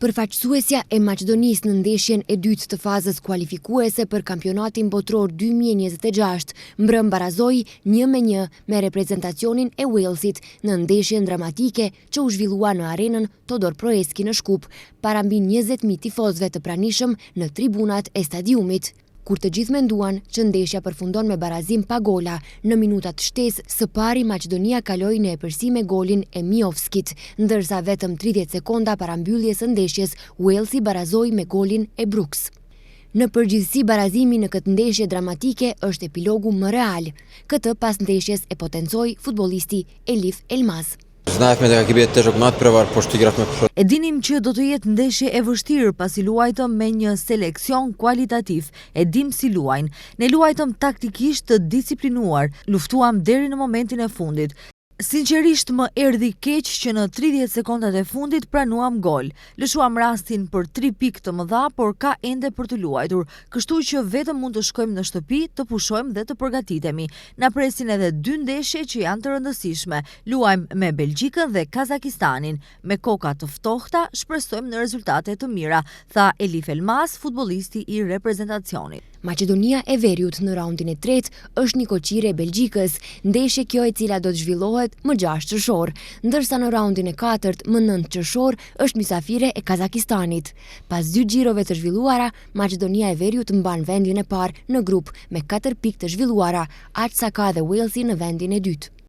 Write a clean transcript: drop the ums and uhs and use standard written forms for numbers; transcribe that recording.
Përfaqësuesja e Maqedonisë në ndeshjen e dytë të fazës kualifikuese për kampionatin botror 2026 mbrëm barazoi 1-1 me reprezentacionin e Walesit në ndeshjen dramatike që u zhvillua në arenën Todor Proeski në Shkup, para mbi 20.000 tifozëve të pranishëm në tribunat e stadiumit. Kur të gjithë menduan që ndeshja përfundon me barazim pa gola, në minutat shtesë së pari Maqedonia kaloi në epërsi me golin e Miovskit, ndërsa vetëm 30 sekonda para mbylljes së ndeshjes Walesi barazoi me golin e Brooks. Në përgjithësi barazimi në këtë ndeshje dramatike është epilogu më real. Këtë pas ndeshjes e potencoi futbollisti Elif Elmaz. E dinim që do të jetë ndeshje e vështirë pasi luajtëm me një seleksion kualitativ, e dim si luajnë. Ne luajtëm taktikisht të disiplinuar, luftuam deri në momentin e fundit. Sinqerisht më erdhi keq që në 30 sekondat e fundit pranuam gol. Lëshuam rastin për 3 pikë të mëdha, por ka ende për të luajtur, kështu që vetëm mund të shkojmë në shtëpi, të pushojmë dhe të përgatitemi. Na presin edhe 2 ndeshje që janë të rëndësishme. Luajmë me Belgjikën dhe Kazakistanin. Me koka të ftohta, shpresojmë në rezultate të mira, tha Elif Elmaz, futbollisti i reprezentacionit. Maqedonia e Veriut në raundin e tretë është një koqire e Belgjikës, ndeshje kjo e cila do të zhvillohet më 6 qershor, ndërsa në raundin e katërt më 9 qershor është mysafire e Kazakistanit. Pas 2 xhirove të zhvilluara, Maqedonia e Veriut mban vendin e parë në grup me 4 pikë të zhvilluara, aq sa ka dhe Walesi në vendin e dytë.